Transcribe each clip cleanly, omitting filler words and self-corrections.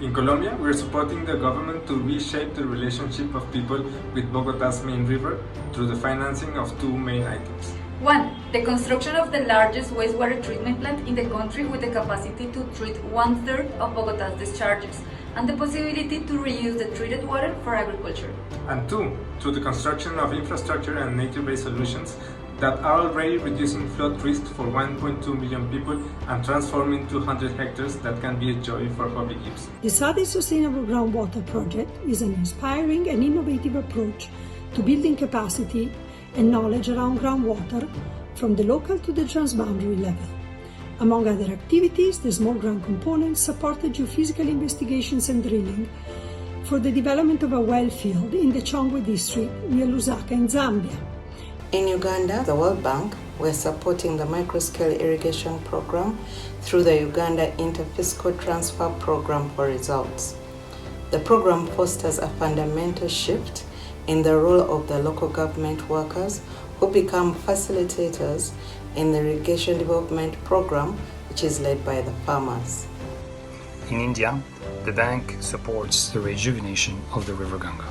In Colombia, we are supporting the government to reshape the relationship of people with Bogotá's main river through the financing of two main items. 1. The construction of the largest wastewater treatment plant in the country with the capacity to treat 1/3 of Bogotá's discharges and the possibility to reuse the treated water for agriculture. And 2. Through the construction of infrastructure and nature-based solutions that are already reducing flood risk for 1.2 million people and transforming 200 hectares that can be a joy for public use. The Saudi Sustainable Groundwater Project is an inspiring and innovative approach to building capacity and knowledge around groundwater from the local to the transboundary level. Among other activities, the small ground component supported geophysical investigations and drilling for the development of a well field in the Chongwe district near Lusaka in Zambia. In Uganda, the World Bank, we're supporting the microscale irrigation program through the Uganda Interfiscal Transfer Program for Results. The program fosters a fundamental shift in the role of the local government workers who become facilitators in the irrigation development program, which is led by the farmers. In India, the bank supports the rejuvenation of the river Ganga.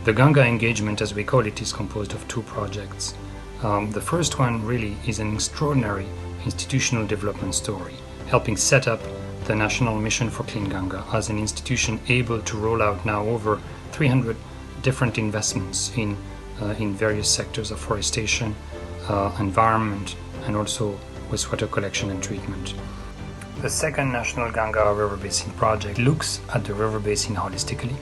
The Ganga engagement, as we call it, is composed of two projects. The first one really is an extraordinary institutional development story, helping set up the National Mission for Clean Ganga as an institution able to roll out now over 300 different investments in various sectors of forestation, environment, and also wastewater collection and treatment. The second National Ganga River Basin project looks at the river basin holistically.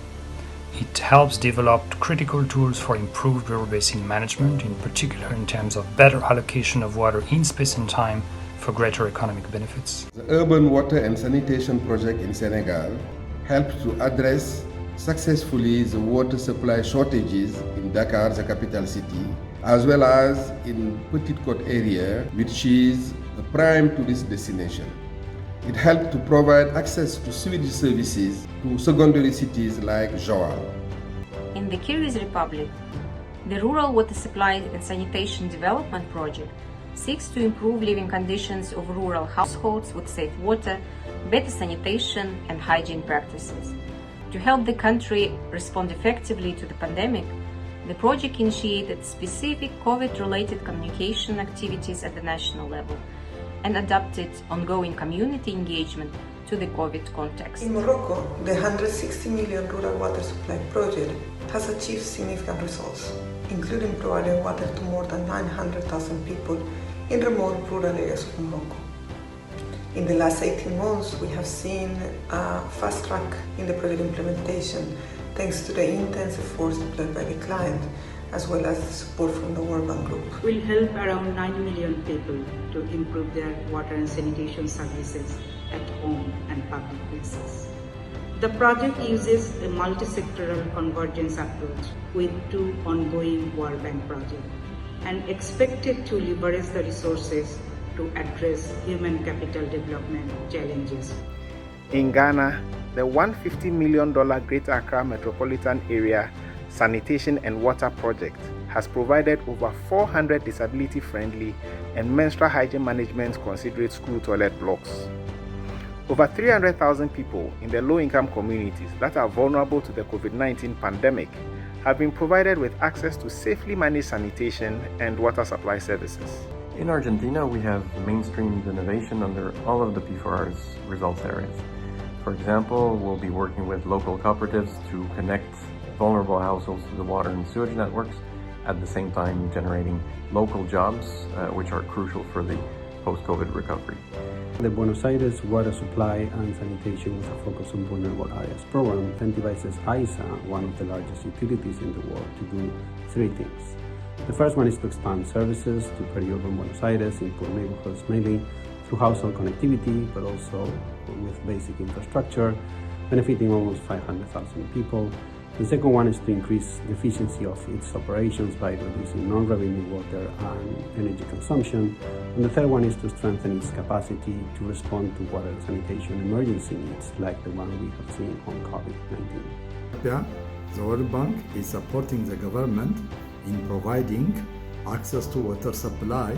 It helps develop critical tools for improved river basin management, in particular in terms of better allocation of water in space and time for greater economic benefits. The Urban Water and Sanitation project in Senegal helped to address successfully the water supply shortages in Dakar, the capital city, as well as in Petite Côte area, which is a prime tourist destination. It helped to provide access to sewage services to secondary cities like Joal. In the Kyrgyz Republic, the Rural Water Supply and Sanitation Development Project seeks to improve living conditions of rural households with safe water, better sanitation and hygiene practices. To help the country respond effectively to the pandemic, the project initiated specific COVID-related communication activities at the national level and adapted ongoing community engagement to the COVID context. In Morocco, the 160 million rural water supply project has achieved significant results, including providing water to more than 900,000 people in remote rural areas of Morocco. In the last 18 months, we have seen a fast track in the project implementation thanks to the intense efforts deployed by the client, as well as the support from the World Bank Group. Will help around 9 million people to improve their water and sanitation services at home and public places. The project uses a multi-sectoral convergence approach with two ongoing World Bank projects and expected to leverage the resources to address human capital development challenges. In Ghana, the $150 million Greater Accra Metropolitan Area Sanitation and Water Project has provided over 400 disability-friendly and menstrual hygiene management considerate school toilet blocks. Over 300,000 people in the low-income communities that are vulnerable to the COVID-19 pandemic have been provided with access to safely managed sanitation and water supply services. In Argentina, we have mainstreamed innovation under all of the P4R's results areas. For example, we'll be working with local cooperatives to connect vulnerable households to the water and sewage networks, at the same time generating local jobs, which are crucial for the post-COVID recovery. The Buenos Aires Water Supply and Sanitation with a focus on vulnerable areas program incentivizes ISA, one of the largest utilities in the world, to do three things. The first one is to expand services to peri-urban Buenos Aires in poor neighborhoods, mainly through household connectivity, but also with basic infrastructure, benefiting almost 500,000 people. The second one is to increase the efficiency of its operations by reducing non-revenue water and energy consumption. And the third one is to strengthen its capacity to respond to water sanitation emergency needs, like the one we have seen on COVID-19. The World Bank is supporting the government in providing access to water supply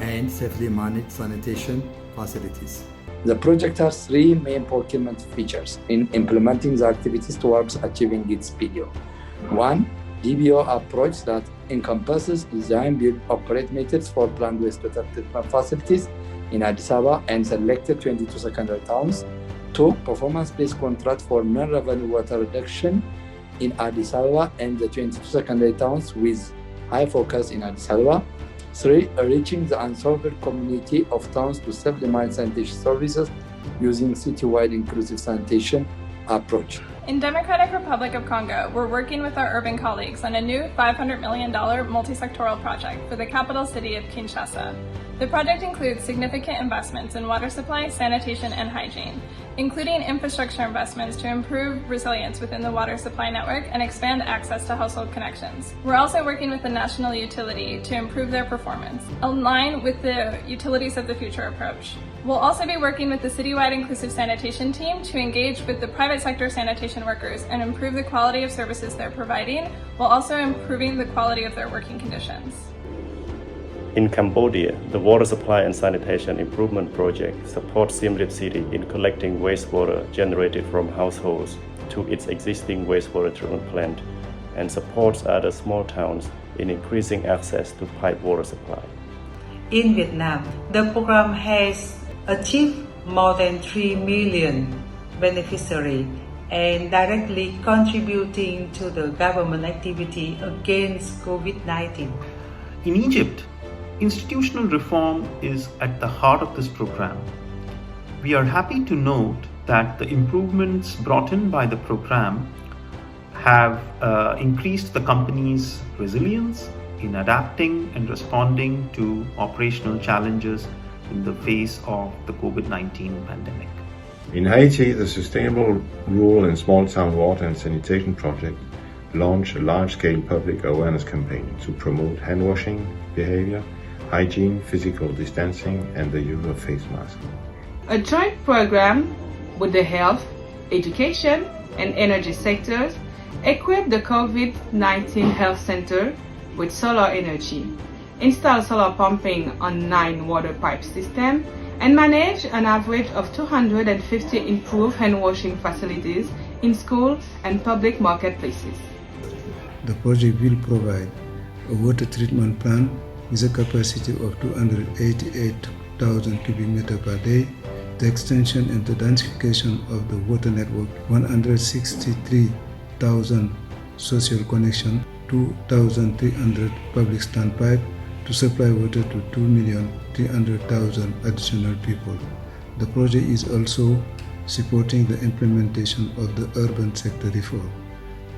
and safely managed sanitation facilities. The project has three main procurement features in implementing the activities towards achieving its PDO. One, DBO approach that encompasses design, build, operate methods for planned wastewater treatment facilities in Addis Ababa and selected 22 secondary towns. Two, performance-based contract for non-revenue water reduction in Addis Ababa and the 22 secondary towns with high focus in Addis Ababa. Three, reaching the unserved community of towns to self-demand sanitation services using citywide inclusive sanitation approach. In Democratic Republic of Congo, we're working with our urban colleagues on a new $500 million multi-sectoral project for the capital city of Kinshasa. The project includes significant investments in water supply, sanitation, and hygiene, including infrastructure investments to improve resilience within the water supply network and expand access to household connections. We're also working with the national utility to improve their performance, in line with the Utilities of the Future approach. We'll also be working with the citywide inclusive sanitation team to engage with the private sector sanitation workers and improve the quality of services they're providing, while also improving the quality of their working conditions. In Cambodia, the Water Supply and Sanitation Improvement Project supports Siem Reap City in collecting wastewater generated from households to its existing wastewater treatment plant and supports other small towns in increasing access to pipe water supply. In Vietnam, the program has achieved more than 3 million beneficiaries and directly contributing to the government activity against COVID-19. In Egypt, institutional reform is at the heart of this program. We are happy to note that the improvements brought in by the program have increased the company's resilience in adapting and responding to operational challenges in the face of the COVID-19 pandemic. In Haiti, the Sustainable Rural and Small Town Water and Sanitation Project launched a large-scale public awareness campaign to promote hand-washing behavior, hygiene, physical distancing, and the use of face masks. A joint program with the health, education, and energy sectors equipped the COVID-19 health center with solar energy, installed solar pumping on 9 water pipe systems, and managed an average of 250 improved hand-washing facilities in schools and public marketplaces. The project will provide a water treatment plant with a capacity of 288,000 cubic meters per day, the extension and the densification of the water network, 163,000 social connections, 2,300 public standpipe to supply water to 2,300,000 additional people. The project is also supporting the implementation of the urban sector reform.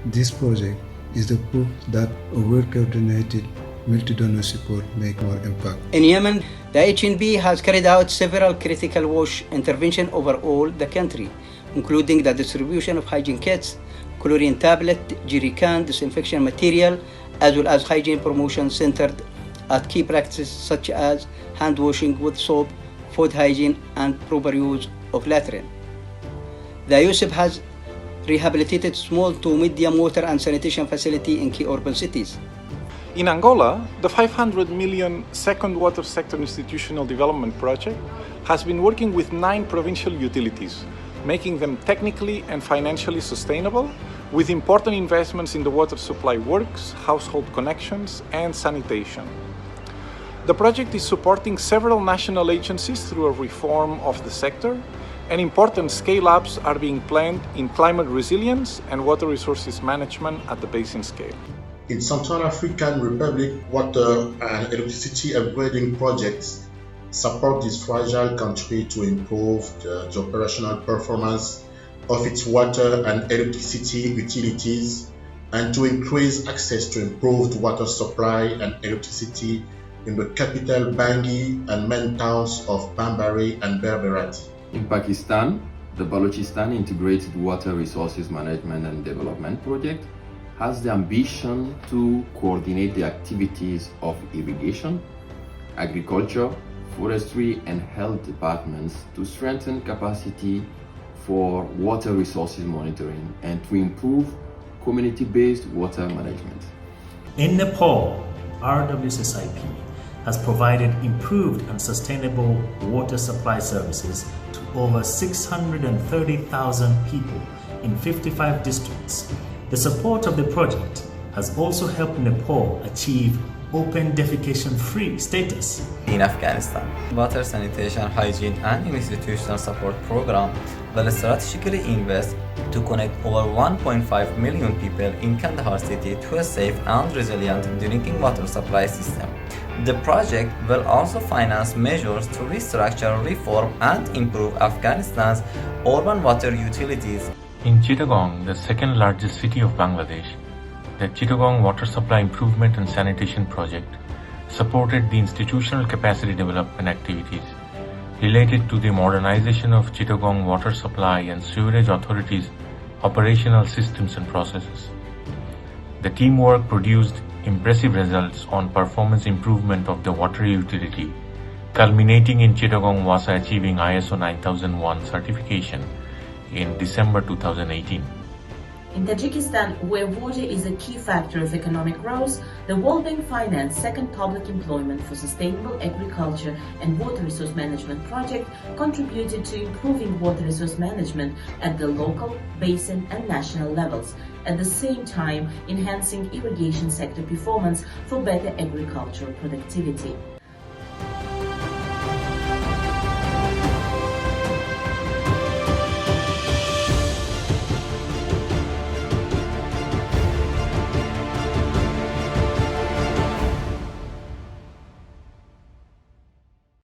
This project is the proof that a well-coordinated multi-donor support make more impact. In Yemen, the HNB has carried out several critical wash interventions over all the country, including the distribution of hygiene kits, chlorine tablet, jerrycan, disinfection material, as well as hygiene promotion centered at key practices such as hand washing with soap, food hygiene, and proper use of latrine. The USIP has rehabilitated small to medium water and sanitation facility in key urban cities. In Angola, the 500 million Second Water Sector Institutional Development Project has been working with 9 provincial utilities, making them technically and financially sustainable, with important investments in the water supply works, household connections, and sanitation. The project is supporting several national agencies through a reform of the sector, and important scale-ups are being planned in climate resilience and water resources management at the basin scale. In Central African Republic, water and electricity upgrading projects support this fragile country to improve the operational performance of its water and electricity utilities and to increase access to improved water supply and electricity in the capital Bangui and main towns of Bambari and Berberati. In Pakistan, the Balochistan Integrated Water Resources Management and Development Project has the ambition to coordinate the activities of irrigation, agriculture, forestry, and health departments to strengthen capacity for water resources monitoring and to improve community-based water management. In Nepal, RWSSIP has provided improved and sustainable water supply services to over 630,000 people in 55 districts. The support of the project has also helped Nepal achieve open defecation-free status. In Afghanistan, water, sanitation, hygiene, and institutional support program will strategically invest to connect over 1.5 million people in Kandahar city to a safe and resilient drinking water supply system. The project will also finance measures to restructure, reform, and improve Afghanistan's urban water utilities. In Chittagong, the second largest city of Bangladesh, the Chittagong Water Supply Improvement and Sanitation Project supported the institutional capacity development activities related to the modernization of Chittagong Water Supply and Sewerage Authority's operational systems and processes. The teamwork produced impressive results on performance improvement of the water utility, culminating in Chittagong Wasa achieving ISO 9001 certification in December 2018. In Tajikistan, where water is a key factor of economic growth, the World Bank financed Second Public Employment for Sustainable Agriculture and Water Resource Management project contributed to improving water resource management at the local, basin, and national levels, at the same time enhancing irrigation sector performance for better agricultural productivity.